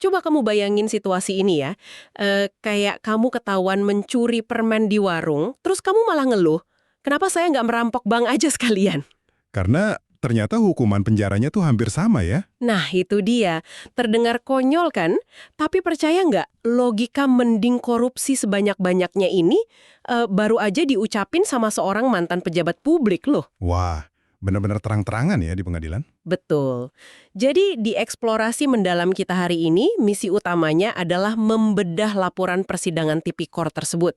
Coba kamu bayangin situasi ini ya, kayak kamu ketahuan mencuri permen di warung, terus kamu malah ngeluh, kenapa saya nggak merampok bank aja sekalian? Karena ternyata hukuman penjaranya tuh hampir sama ya. Nah, itu dia. Terdengar konyol kan? Tapi percaya nggak, logika mending korupsi sebanyak-banyaknya ini baru aja diucapin sama seorang mantan pejabat publik loh. Wah, benar-benar terang-terangan ya di pengadilan. Betul. Jadi di eksplorasi mendalam kita hari ini, misi utamanya adalah membedah laporan persidangan tipikor tersebut.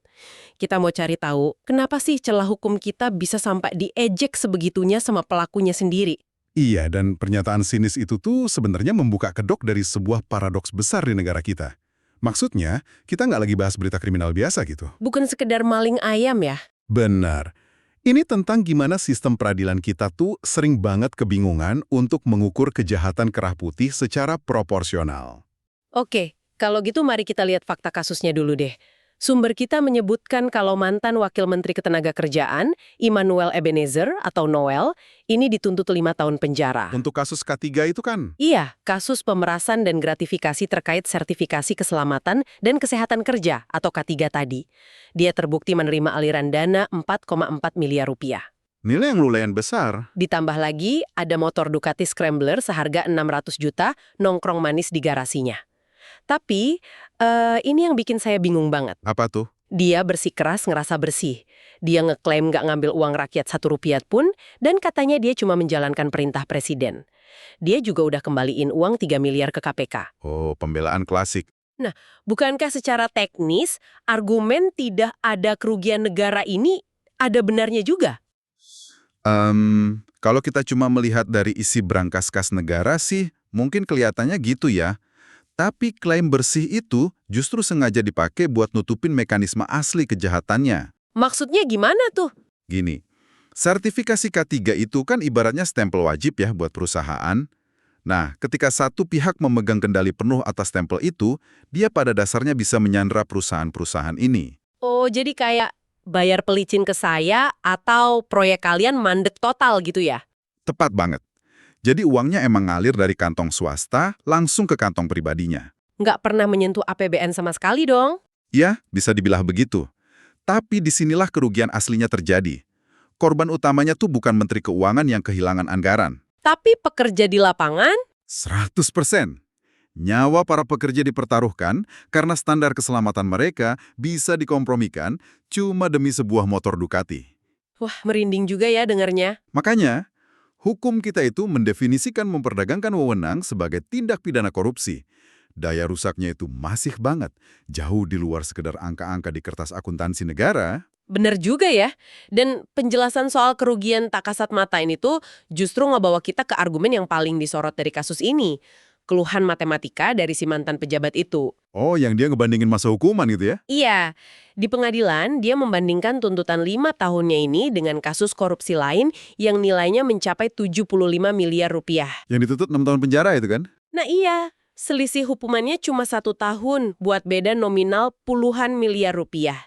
Kita mau cari tahu, kenapa sih celah hukum kita bisa sampai diejek sebegitunya sama pelakunya sendiri? Iya, dan pernyataan sinis itu tuh sebenarnya membuka kedok dari sebuah paradoks besar di negara kita. Maksudnya, kita nggak lagi bahas berita kriminal biasa gitu. Bukan sekedar maling ayam ya? Benar. Ini tentang gimana sistem peradilan kita tuh sering banget kebingungan untuk mengukur kejahatan kerah putih secara proporsional. Oke, kalau gitu mari kita lihat fakta kasusnya dulu deh. Sumber kita menyebutkan kalau mantan Wakil Menteri Ketenagakerjaan, Immanuel Ebenezer atau Noel, ini dituntut 5 tahun penjara. Untuk kasus K3 itu kan? Iya, kasus pemerasan dan gratifikasi terkait sertifikasi keselamatan dan kesehatan kerja atau K3 tadi. Dia terbukti menerima aliran dana 4,4 miliar rupiah. Nilai yang lumayan besar. Ditambah lagi, ada motor Ducati Scrambler seharga 600 juta nongkrong manis di garasinya. Tapi, ini yang bikin saya bingung banget. Apa tuh? Dia bersikeras ngerasa bersih. Dia ngeklaim nggak ngambil uang rakyat 1 rupiah pun, dan katanya dia cuma menjalankan perintah presiden. Dia juga udah kembaliin uang 3 miliar ke KPK. Oh, pembelaan klasik. Nah, bukankah secara teknis, argumen tidak ada kerugian negara ini ada benarnya juga? Kalau kita cuma melihat dari isi berangkas kas negara sih, mungkin kelihatannya gitu ya. Tapi klaim bersih itu justru sengaja dipakai buat nutupin mekanisme asli kejahatannya. Maksudnya gimana tuh? Gini, sertifikasi K3 itu kan ibaratnya stempel wajib ya buat perusahaan. Nah, ketika satu pihak memegang kendali penuh atas stempel itu, dia pada dasarnya bisa menyandera perusahaan-perusahaan ini. Oh, jadi kayak bayar pelicin ke saya atau proyek kalian mandek total gitu ya? Tepat banget. Jadi uangnya emang ngalir dari kantong swasta langsung ke kantong pribadinya. Nggak pernah menyentuh APBN sama sekali dong. Ya, bisa dibilang begitu. Tapi disinilah kerugian aslinya terjadi. Korban utamanya tuh bukan Menteri Keuangan yang kehilangan anggaran. Tapi pekerja di lapangan? 100%. Nyawa para pekerja dipertaruhkan karena standar keselamatan mereka bisa dikompromikan cuma demi sebuah motor Ducati. Wah, merinding juga ya dengarnya. Makanya, hukum kita itu mendefinisikan memperdagangkan wewenang sebagai tindak pidana korupsi. Daya rusaknya itu masih banget, jauh di luar sekedar angka-angka di kertas akuntansi negara. Bener juga ya. Dan penjelasan soal kerugian tak kasat mata ini tuh justru ngebawa kita ke argumen yang paling disorot dari kasus ini. Keluhan matematika dari si mantan pejabat itu. Oh, yang dia ngebandingin masa hukuman gitu ya? Iya, di pengadilan dia membandingkan tuntutan 5 tahunnya ini dengan kasus korupsi lain yang nilainya mencapai 75 miliar rupiah. Yang dituntut 6 tahun penjara itu kan? Nah iya, selisih hukumannya cuma 1 tahun buat beda nominal puluhan miliar rupiah.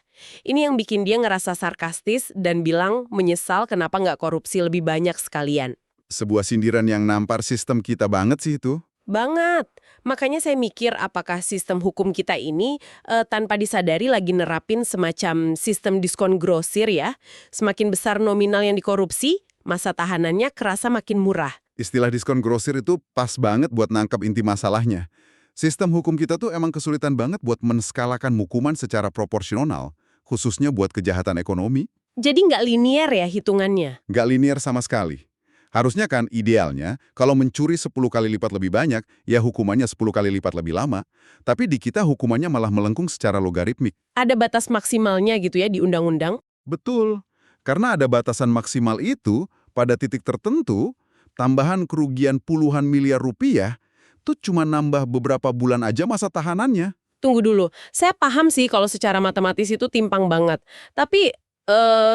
Ini yang bikin dia ngerasa sarkastis dan bilang menyesal kenapa nggak korupsi lebih banyak sekalian. Sebuah sindiran yang nampar sistem kita banget sih itu. Banget. Makanya saya mikir apakah sistem hukum kita ini tanpa disadari lagi nerapin semacam sistem diskon grosir ya. Semakin besar nominal yang dikorupsi, masa tahanannya kerasa makin murah. Istilah diskon grosir itu pas banget buat nangkap inti masalahnya. Sistem hukum kita tuh emang kesulitan banget buat menskalakan hukuman secara proporsional, khususnya buat kejahatan ekonomi. Jadi nggak linear ya hitungannya? Nggak linear sama sekali. Harusnya kan idealnya, kalau mencuri 10 kali lipat lebih banyak, ya hukumannya 10 kali lipat lebih lama. Tapi di kita hukumannya malah melengkung secara logaritmik. Ada batas maksimalnya gitu ya di undang-undang? Betul. Karena ada batasan maksimal itu, pada titik tertentu, tambahan kerugian puluhan miliar rupiah, tuh cuma nambah beberapa bulan aja masa tahanannya. Tunggu dulu, saya paham sih kalau secara matematis itu timpang banget. Tapi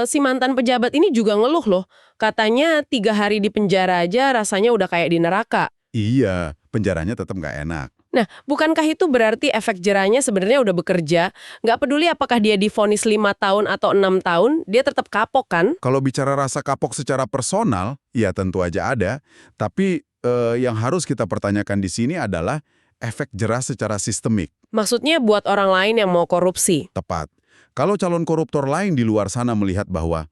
si mantan pejabat ini juga ngeluh loh. Katanya 3 hari di penjara aja rasanya udah kayak di neraka. Iya, penjaranya tetap nggak enak. Nah, bukankah itu berarti efek jerahnya sebenarnya udah bekerja? Nggak peduli apakah dia divonis 5 tahun atau 6 tahun, dia tetap kapok kan? Kalau bicara rasa kapok secara personal, ya tentu aja ada. Tapi yang harus kita pertanyakan di sini adalah efek jerah secara sistemik. Maksudnya buat orang lain yang mau korupsi. Tepat. Kalau calon koruptor lain di luar sana melihat bahwa,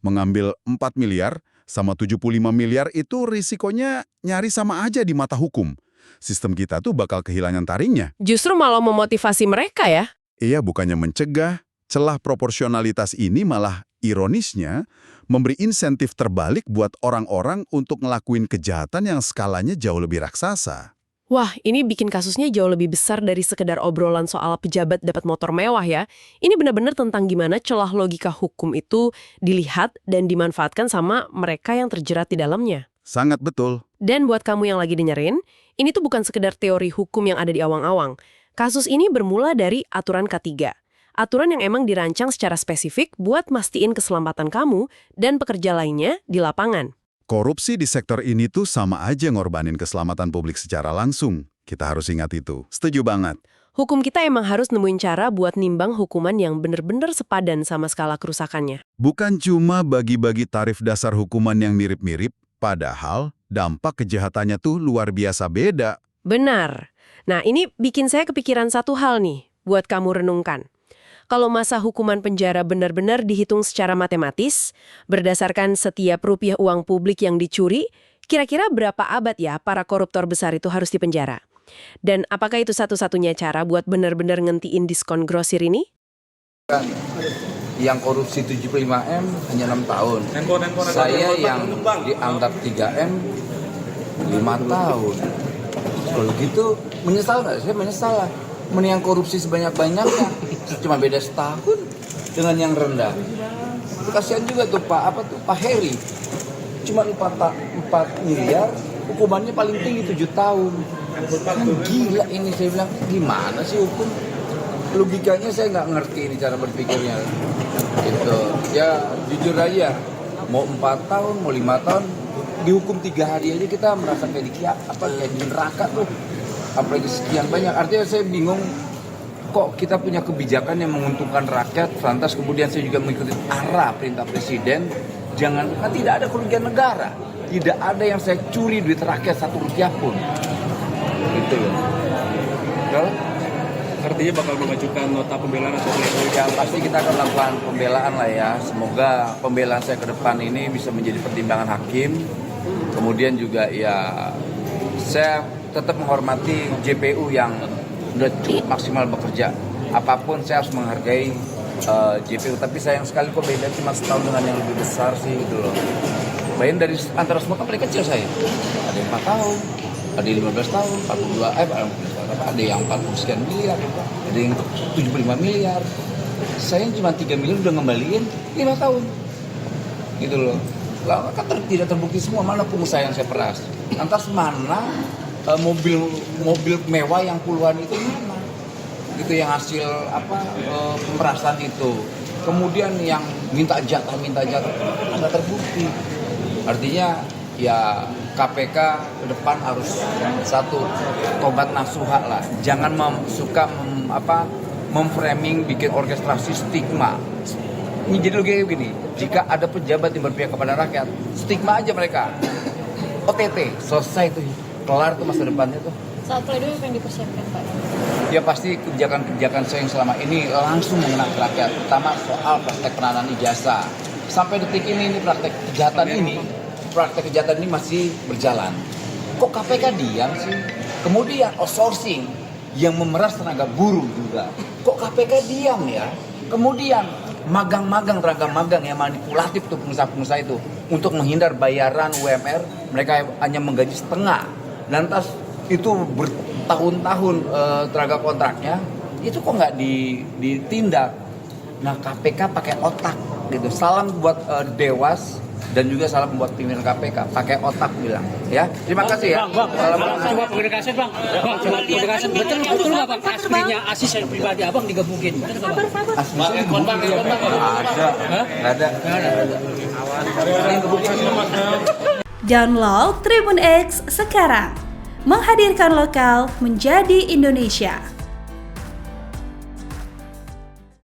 mengambil 4 miliar sama 75 miliar itu risikonya nyaris sama aja di mata hukum. Sistem kita tuh bakal kehilangan taringnya. Justru malah memotivasi mereka ya. Iya, bukannya mencegah, celah proporsionalitas ini malah ironisnya memberi insentif terbalik buat orang-orang untuk ngelakuin kejahatan yang skalanya jauh lebih raksasa. Wah, ini bikin kasusnya jauh lebih besar dari sekedar obrolan soal pejabat dapat motor mewah ya. Ini benar-benar tentang gimana celah logika hukum itu dilihat dan dimanfaatkan sama mereka yang terjerat di dalamnya. Sangat betul. Dan buat kamu yang lagi dengerin, ini tuh bukan sekedar teori hukum yang ada di awang-awang. Kasus ini bermula dari aturan K3. Aturan yang emang dirancang secara spesifik buat mastiin keselamatan kamu dan pekerja lainnya di lapangan. Korupsi di sektor ini tuh sama aja ngorbanin keselamatan publik secara langsung. Kita harus ingat itu. Setuju banget. Hukum kita emang harus nemuin cara buat nimbang hukuman yang bener-bener sepadan sama skala kerusakannya. Bukan cuma bagi-bagi tarif dasar hukuman yang mirip-mirip, padahal dampak kejahatannya tuh luar biasa beda. Benar. Nah, ini bikin saya kepikiran satu hal nih buat kamu renungkan. Kalau masa hukuman penjara benar-benar dihitung secara matematis, berdasarkan setiap rupiah uang publik yang dicuri, kira-kira berapa abad ya para koruptor besar itu harus dipenjara? Dan apakah itu satu-satunya cara buat benar-benar ngentiin diskon grosir ini? Yang korupsi 75M hanya 6 tahun. Saya yang dianggap 3M 5 tahun. Kalau gitu menyesal nggak? Saya menyesal lah. Mendingan korupsi sebanyak-banyaknya, cuma beda setahun dengan yang rendah. Itu kasihan juga tuh Pak Heri. Cuma 4 miliar, hukumannya paling tinggi 7 tahun. Kan gila ini, saya bilang, gimana sih hukum? Logikanya saya nggak ngerti ini cara berpikirnya. Gitu. Ya jujur aja, mau 4 tahun, mau 5 tahun, dihukum 3 hari aja kita merasa kayak kayak di neraka tuh. Apalagi sekian banyak. Artinya saya bingung, kok kita punya kebijakan yang menguntungkan rakyat, lantas kemudian saya juga mengikuti arah perintah presiden, kan tidak ada kerugian negara, tidak ada yang saya curi duit rakyat 1 rupiah pun. Gitu loh. Kalau artinya bakal mengajukan nota pembelaan atau ya pasti kita akan melakukan pembelaan lah ya. Semoga pembelaan saya ke depan ini bisa menjadi pertimbangan hakim. Kemudian juga ya saya tetap menghormati JPU yang sudah cukup maksimal bekerja. Apapun saya harus menghargai JPU. Tapi sayang sekali kok beda cuma setahun dengan yang lebih besar sih gitu loh. Bayangin dari antara semua kan paling kecil saya. Ada yang 4 tahun, ada yang 15 tahun, 42, ada yang 40 sekian miliar, ada yang 75 miliar. Saya cuma 3 miliar udah ngembaliin 5 tahun. Gitu loh. Lalu kan tidak terbukti semua, mana pengusaha yang saya peras. Lantas mana mobil mewah yang puluhan itu mana? Itu yang hasil pemerasan itu. Kemudian yang minta jatah nggak terbukti. Artinya ya KPK ke depan harus satu tobat nasuha lah. Jangan suka memframing bikin orkestrasi stigma. Ini jadi logikanya begini, jika ada pejabat yang berpihak kepada rakyat, stigma aja mereka. OTT, selesai tuh. Kelar tuh masa depannya tuh. Saat pledoi apa yang dipersiapkan Pak? Ya pasti kebijakan-kebijakan saya yang selama ini langsung mengena ke rakyat, terutama soal praktek penahanan ijazah. Sampai detik ini praktek kejahatan ini masih berjalan. Kok KPK diam sih? Kemudian outsourcing yang memeras tenaga buruh juga. Kok KPK diam ya? Kemudian tenaga magang yang manipulatif tuh pengusaha-pengusaha itu untuk menghindar bayaran UMR, mereka hanya menggaji setengah. Lantas itu bertahun-tahun tenaga kontraknya, itu kok nggak ditindak? Nah KPK pakai otak gitu. Salam buat Dewas dan juga salam buat pimpinan KPK, pakai otak bilang. Ya, terima kasih ya. Coba komunikasi bang. Coba komunikasi betul nggak bang? Aslinya Asis yang pribadi abang digabungin. Aslinya ada. Download Tribun X sekarang, menghadirkan lokal menjadi Indonesia.